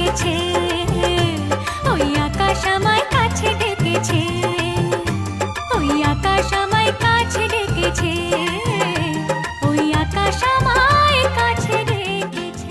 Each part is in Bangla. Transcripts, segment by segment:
ডেকেছে, ওই আকাশ আমায় কাছে ডেকেছে, ওই আকাশ আমায় কাছে ডেকেছে, ওই আকাশ আমায় কাছে ডেকেছে।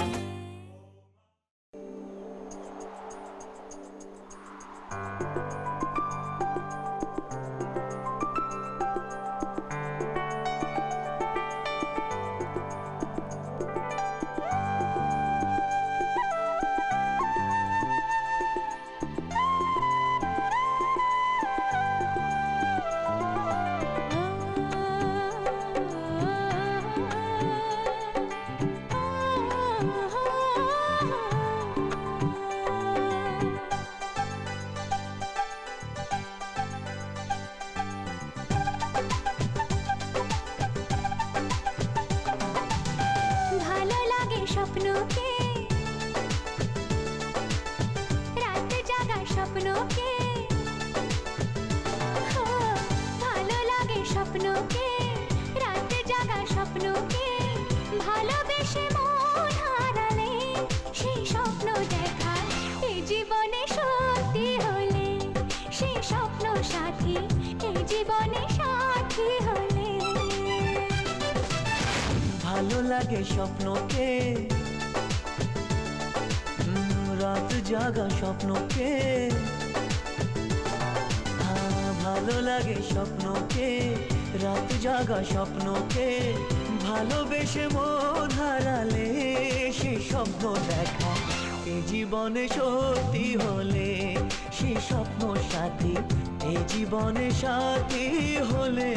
ভালো লাগে স্বপ্নকে, রাত জাগা স্বপ্নকে, ভালো লাগে স্বপ্নকে, রাত জাগা স্বপ্নকে, ভালোবেসে মন হারালে সেই স্বপ্ন দেখা এই জীবনে সত্যি হলে, সেই স্বপ্ন সাথী এই জীবনে সাথী হলে। ভালো লাগে স্বপ্নকে, রাত জাগা স্বপ্নকে, ভালো লাগে স্বপ্নকে, রাত জাগা স্বপ্নকে, ভালোবেসে মন হারালে সে স্বপ্ন দেখা এই জীবনে সত্যি হলে, সে স্বপ্ন সাথী এই জীবনে সাথী হলে।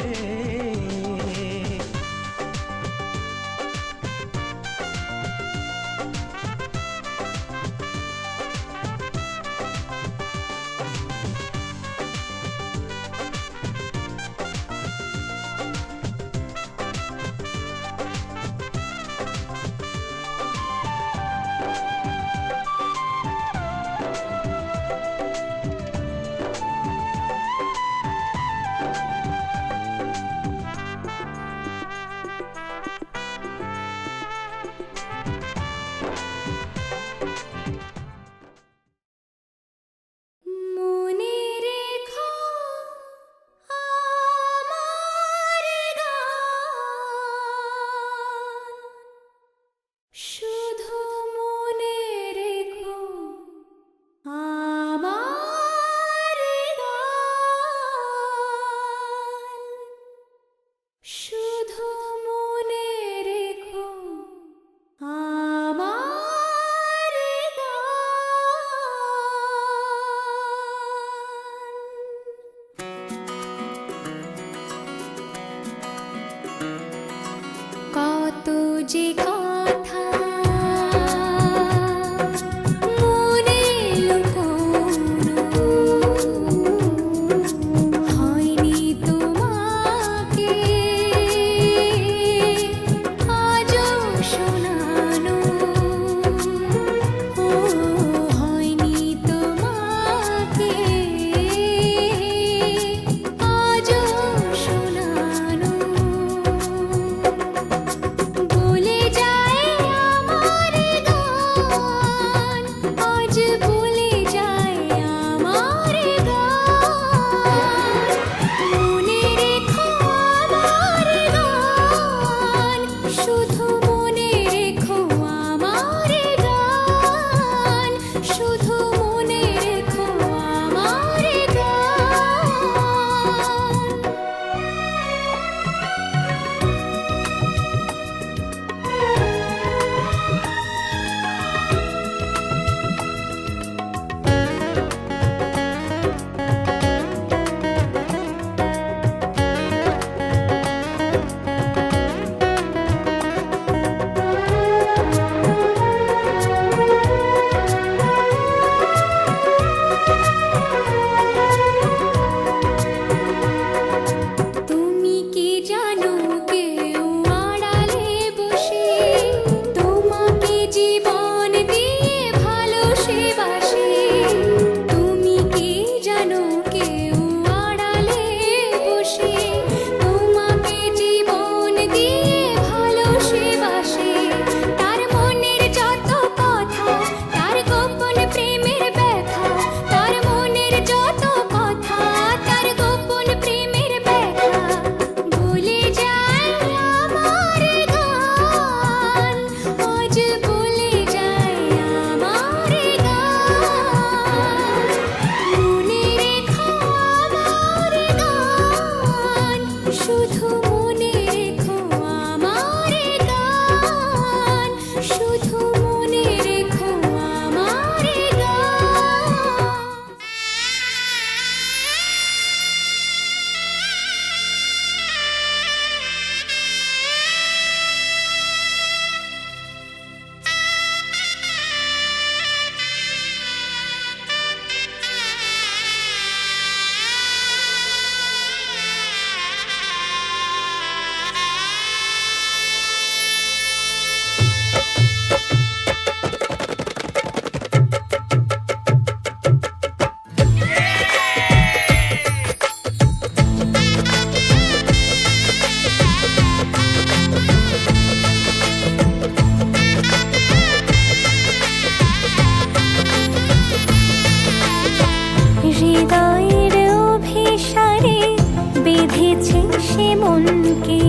মনকে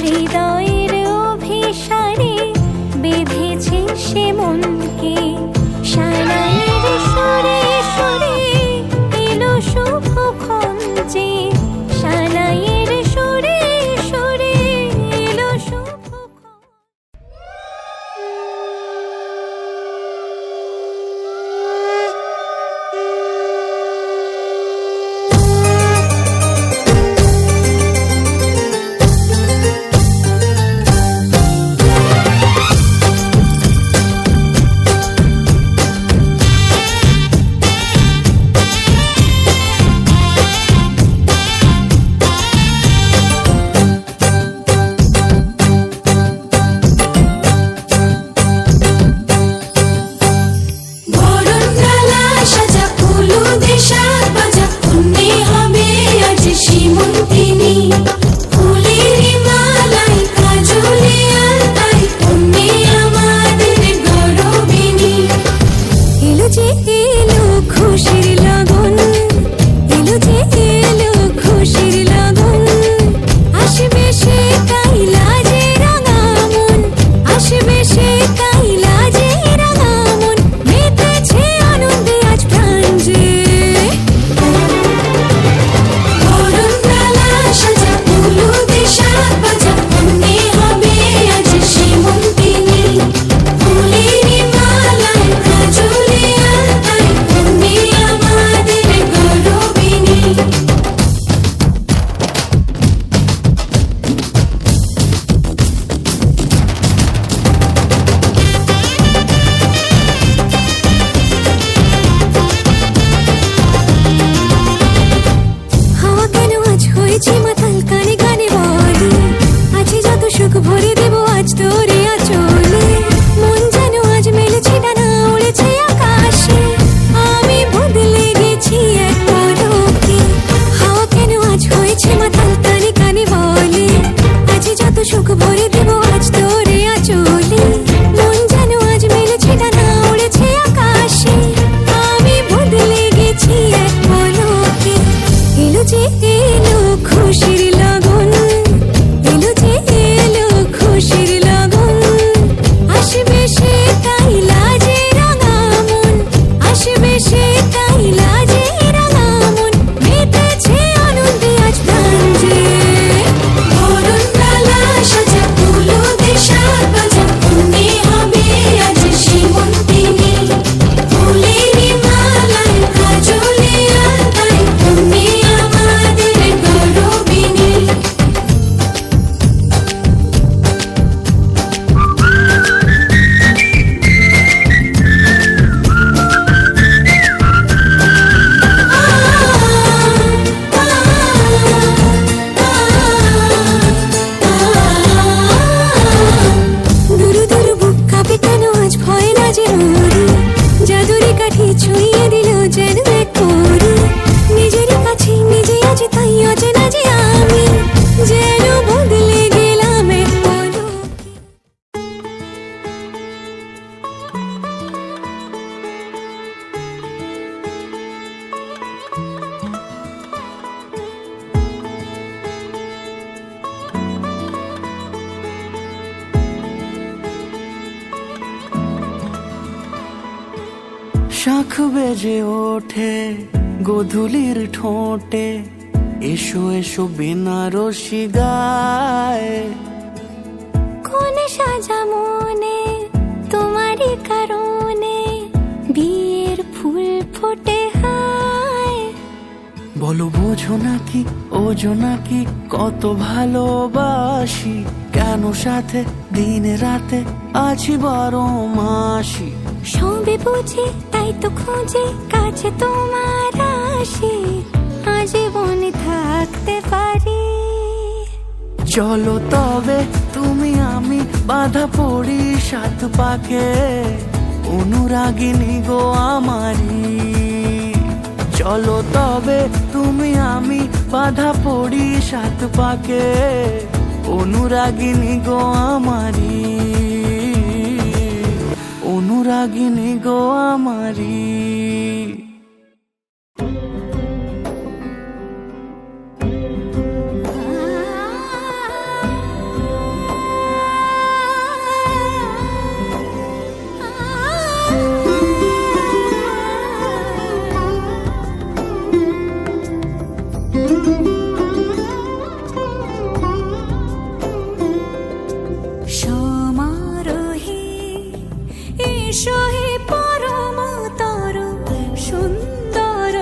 হৃদয়ের অভিসারে বেঁধেছে সে মনকে সানাইয়ের সুরে সুরে এলো শুভক্ষণ যে সানাইয়ের সুরে সুরে এলো শুভক্ষণ। বরণডালা সাজা ফুলুদে সাত বাজা পুণ্যে হবে আজ সীমন্তিনী ফুলের মালাই কাজলে আলতাই পুণ্যে আমাদের গৌরবিনী। এলো যে এলো খুশির লগন এলো যে এলো খুশির লগন আসবে সে কাইলা যে রাঙামন আসবে সে কাইলা যে রাঙামন মেতেছে আনন্দে আজ প্রাণ যে বরণডালা সাজা ফুলুদে সাত বাজা পুণ্যে হবে আজ সীমন্তিনী ফুলের মালাই কাজলে আলতাই পুণ্যে আমাদের গৌরবিনী। হাওয়া কেন আজ হয়েছে মাতাল কানে কানে বলে আছে যত সুখ ভরে দেব আজ তোরে আঁচলে মন যেন আজ মেলেছে ডানা উড়েছে আকাশে আমি বদলে গেছি এক পলকে। হাওয়া কেন আজ হয়েছে মাতাল কানে কানে বলে আছে যত সুখ ভরে দেব আজ তোরে আঁচলে মন যেন আজ মেলেছে ডানা উড়েছে আকাশে আমি বদলে গেছি এক পলকে। এলো যে এলো খুশির লগন এলো যে এলো খুশির লগন আসবে সে কাইলা যে রাঙামন আসবে সে কাইলা যে রাঙামন মেতেছে আনন্দে আজ প্রাণ যে বরণডালা সাজা ফুলুদে সাত বাজা পুণ্যে হবে আজ সীমন্তিনী ফুলের মালাই কাজলে আলতাই পুণ্যে আমাদের গৌরবিনী। দুরু দুরু বুক কাঁপে কেন আজ ভয় না যে মরি জাদুরি কাঠি ছুঁয়ে দিল যেন এক পরি নিজেরই কাছে নিজে আজ তাই অচেনা যে আমি যেন বদলে গেলাম এক পলকে। শাখ বেজে ওঠে গোধূলির ঠোঁটে এসো এসো বেনারসি গায় কোন সাজা মনে তোমারই কারণে বিয়ের ফুল ফোটে হায় বলো বোঝো নাকি ওজো নাকি কত ভালোবাসি কেন সাথে দিন রাতে আছি 12 মাসি সবে বুঝি তাই তো খোঁজে কাছে তোমার আসি আজীবন থাকতে পারি চলো তবে তুমি আমি বাধা পড়ি সাত পাকে অনুরাগিনী গো আমারি চলো তবে তুমি আমি বাধা পড়ি সাত পাকে অনুরাগিনী গো আমারি অনুরাগিনী গো আমারি এসো হে পরমতর সুন্দর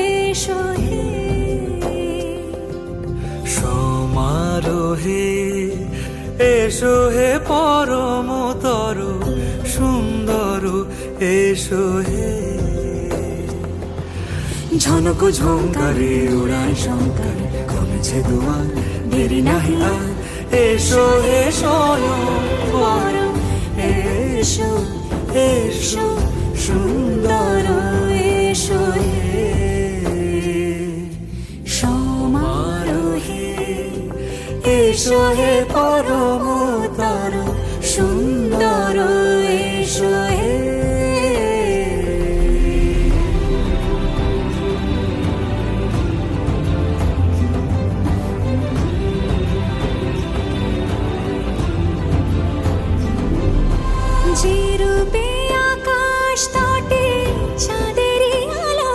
এসো হে সমারোহে এসো হে পরমতর সুন্দর এসো হে ঝনক ঝঙ্কারে উড়ায় শঙ্কার কমেছে দুয়ার দেরি নাহি আর এসো হে স্বয়ং এসো এসো সুন্দর এসো হে সমারোহে এসো হে পরমতর সুন্দর এসো হে যে রূপে আকাশ তটে চাঁদেরই আলো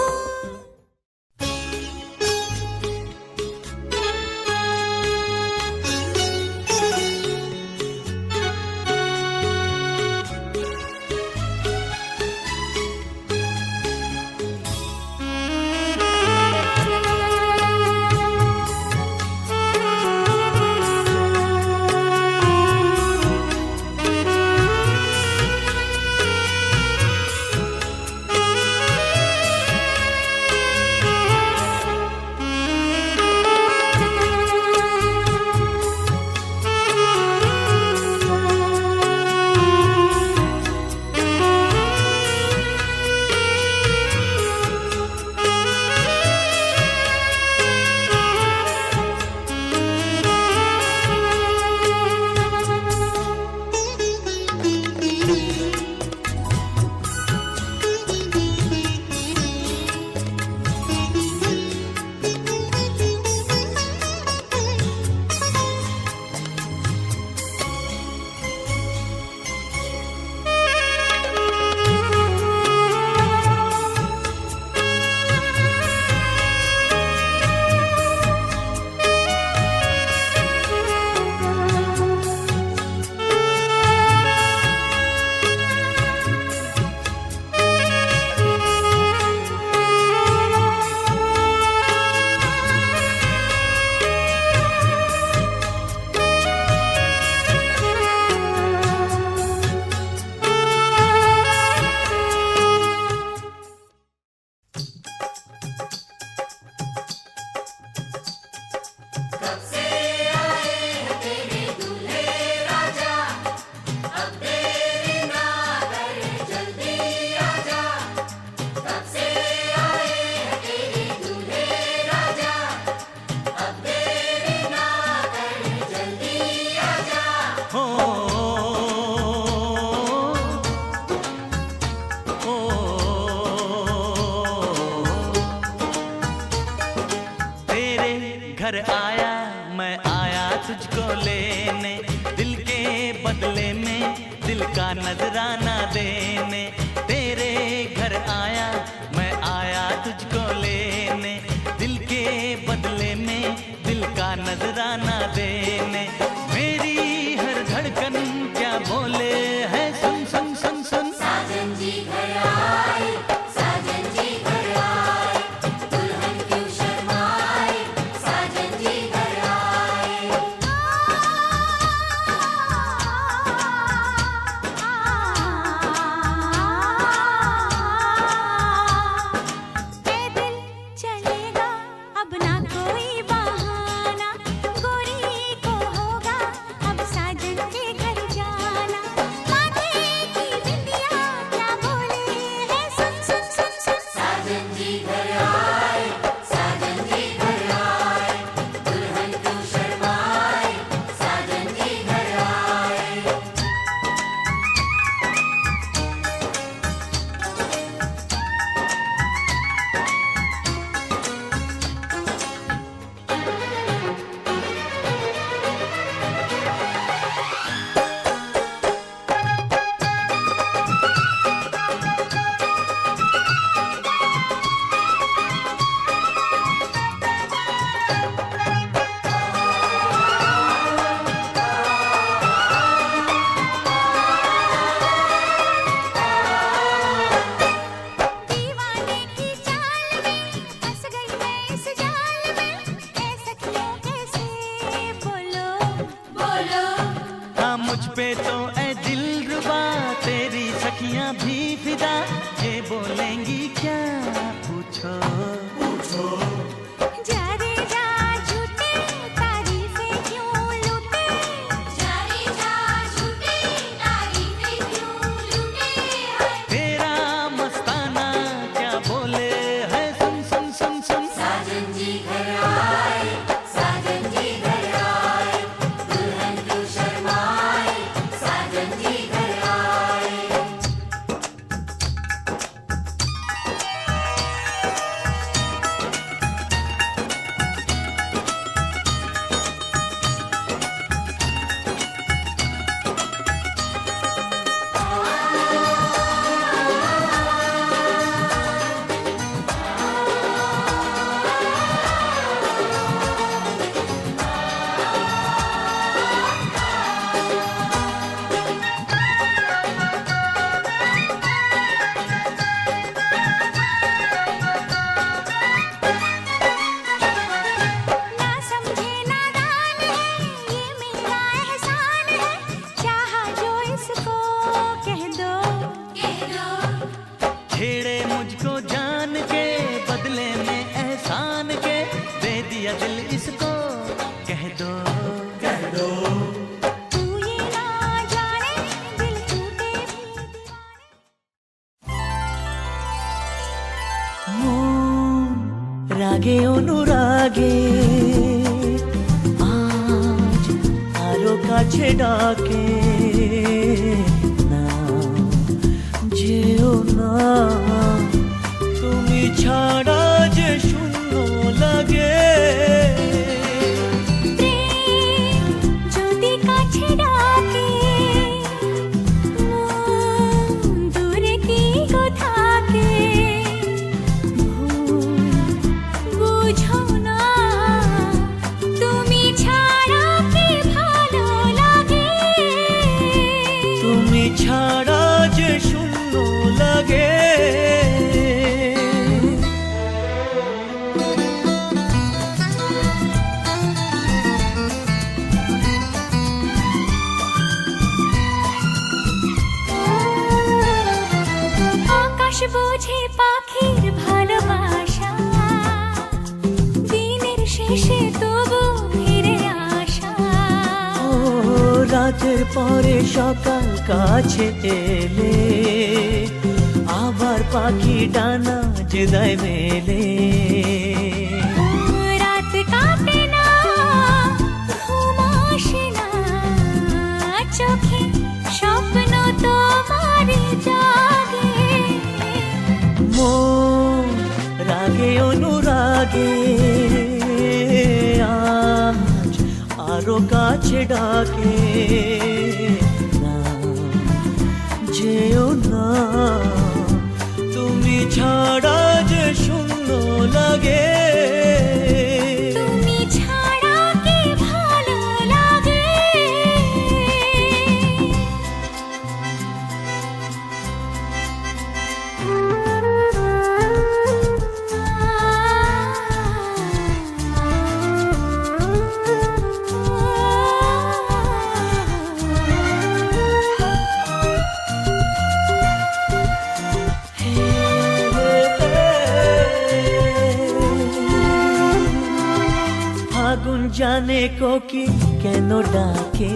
घर आया मैं आया तुझको लेने दिल के बदले में दिल का नजराना देने तेरे घर आया मैं आया तुझको लेने दिल के बदले में दिल का नजराना देने मेरी हर धड़कन क्या बोले है सुन सुन सुन सुन साजन जी घर आए साजन जी घर आए दुल्हन क्यों शर्माए साजन जी घर आए नदियां भी फिदा, ये बोलेंगी क्या पूछो। जा रे जा झूठे तारीफें क्यों लूटे, जा रे जा झूठे तारीफें क्यों लूटे हैं। तेरा मस्ताना क्या बोले है, सुन सुन सुन सुन। साजन जी घर आए, साजन जी घर आए, दुल्हन क्यों शर्माए, साजन जी घर आए। ना समझे नादान है, ये मेरा एहसान है, चाहा जो इसको कह दो। कह दो छेड़े मुझको जान के, बदले में एहसान के, दे दिया दिल इसको, कह दो। तू ये ना जाने दिल टूटे भी মন রাগে অনুরাগে আজ আরো কাছে ডাকে, না যেও না তুমি ছাড়া যে শূন্য লাগে। প্রেম যদি কাছে ডাকে, মন দূরে কি গো থাকে, ভুল বুঝো না, তুমি ছাড়া কি ভালো লাগে। তুমি ছাড়া যে শূন্য লাগে। আকাশ বোঝে পাখির ভালোবাসা, দিনের শেষে তবু ফিরে আসা। ও রাতের পরে সকাল কাছে এলে, আবার পাখি ডানা যে দেয় মেলে। রাত কাটে না, ঘুম আসে না, চোখে স্বপ্ন তোমার জাগে। মন রাগে অনুরাগে আজ আরো কাছে ডাকে, না যেও না তুমি ছাড়া যে শূন্য লাগে। তুমি ছাড়া কি ভালো লাগে। আগুন জানে কোকিল কেন ডাকে,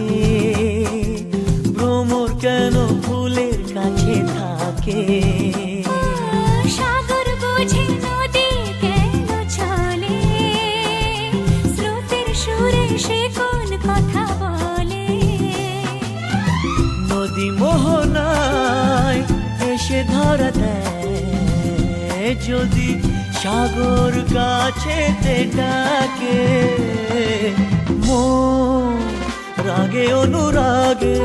ভ্রমর কেন ফুলের কাছে থাকে। সাগর বোঝে নদী কেন চলে, স্রোতের সুরে সে কোন কথা বলে। নদী মোহনায় এসে ধরা দেয়, যদি সাগর কাছেতে ডাকে। মন রাগে অনুরাগে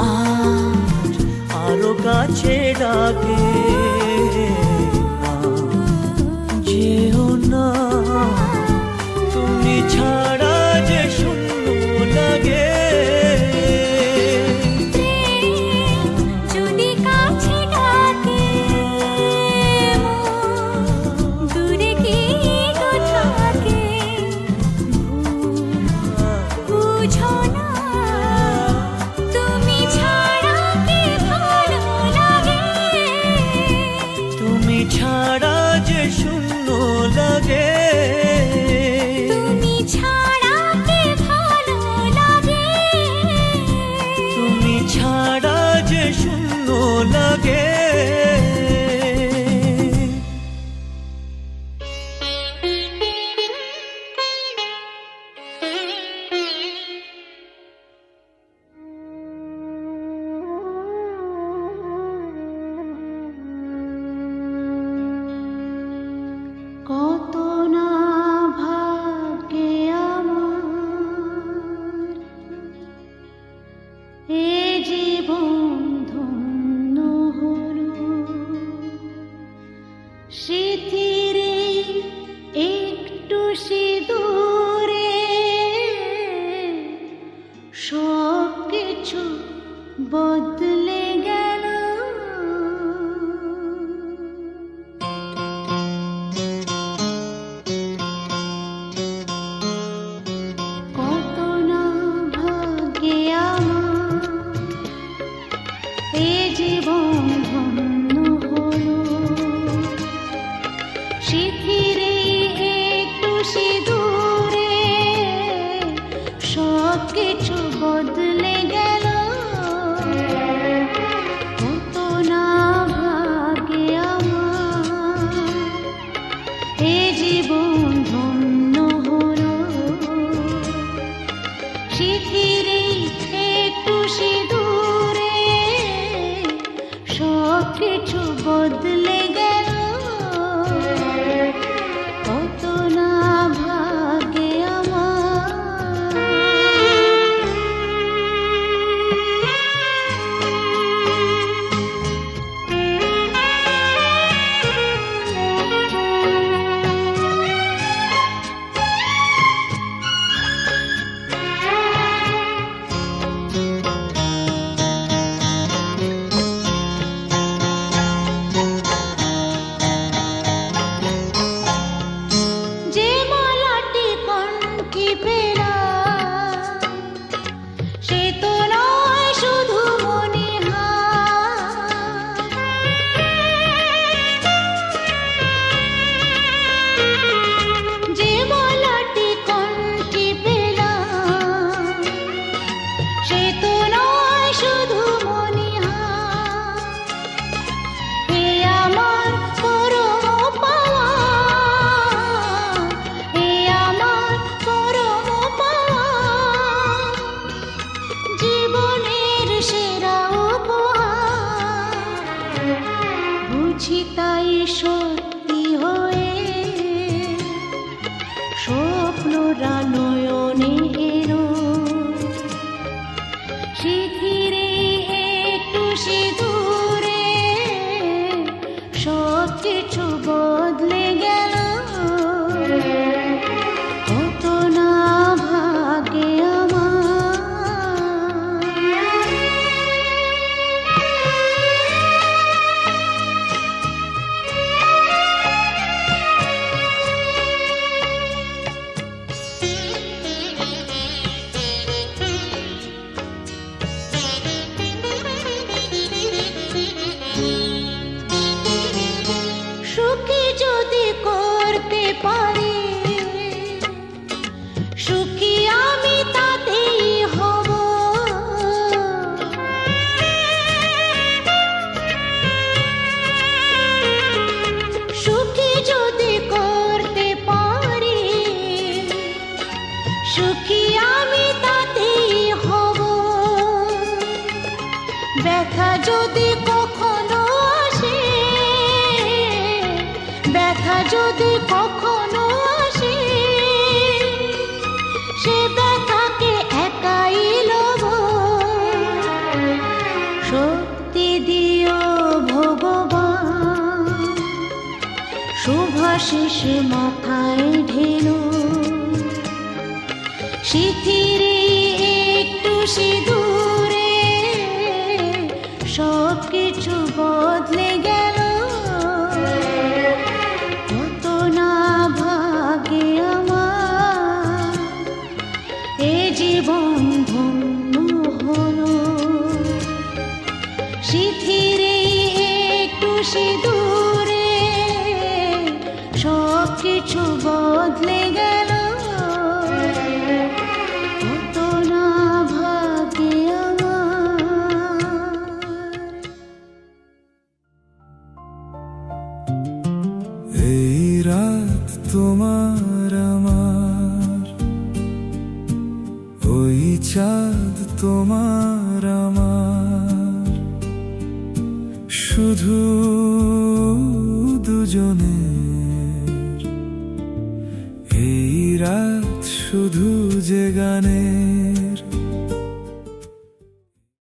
আজ আরো কাছে ডাকে, না যেও না তুমি ছাড়া যে শূন্য লাগে। প্রেম যদি কাছে ডাকে, মন দূরে কি গো থাকে, ভুল বুঝো না, থাকে। কত না ভাগ্যে আমার এ জীবন ধন্য হলো, স্মৃতির একটু সিঁদুরে সব কিছু বদলে গেল। কত না ভাগ্যে আমার এ জীবন ধন্য হলো, স্মৃতির একটু সিঁদুরে সব কিছু বদলে গেল। কত না ভাগ্যে আমার এ জীবন ধন্য হলো, স্মৃতির একটু সিঁদুরে সব কিছু বদলে গেল। কত না ভাগ্যে আমার। যে মালাটি কণ্ঠে পেলাম সে তো নয় শুধু মণিহার, যে মালাটি কণ্ঠে পেলাম সে তো নয় শুধু মণিহার। এ আমার পরম পাওয়া, এ আমার পরম পাওয়া, জীবনের সেরা উপহার। বুঝি তাই সত্যি হয়ে স্বপ্নরা নয়নে এলো, স্মৃতির একটু সিঁদুরে সব কিছু বদলে গেল। কত না ভাগ্যে আমার। সুখী যদি করতে পারি, সুখী আমি তাতেই হব। সুখী যদি করতে পারি, সুখী আমি তাতেই হব। ব্যথা যদি কখনো আসে, ব্যথা যদি কখনো আসে, সে ব্যথাকে একাই লব। শক্তি দিও ভগবান, শুভাশিস মাথায় ঢেলো, স্মৃতির একটু সিঁদুরে সব কিছু বদলে গেল। কত না ভাগ্যে আমার এ জীবন ধন্য হলো, স্মৃতির একটু সিঁদুরে সব কিছু বদলে গেল। কত না ভাগ্যে আমার। তোমার আমার, ওই চাঁদ তোমার আমার, শুধু দুজনের এই রাত শুধু যে গানের।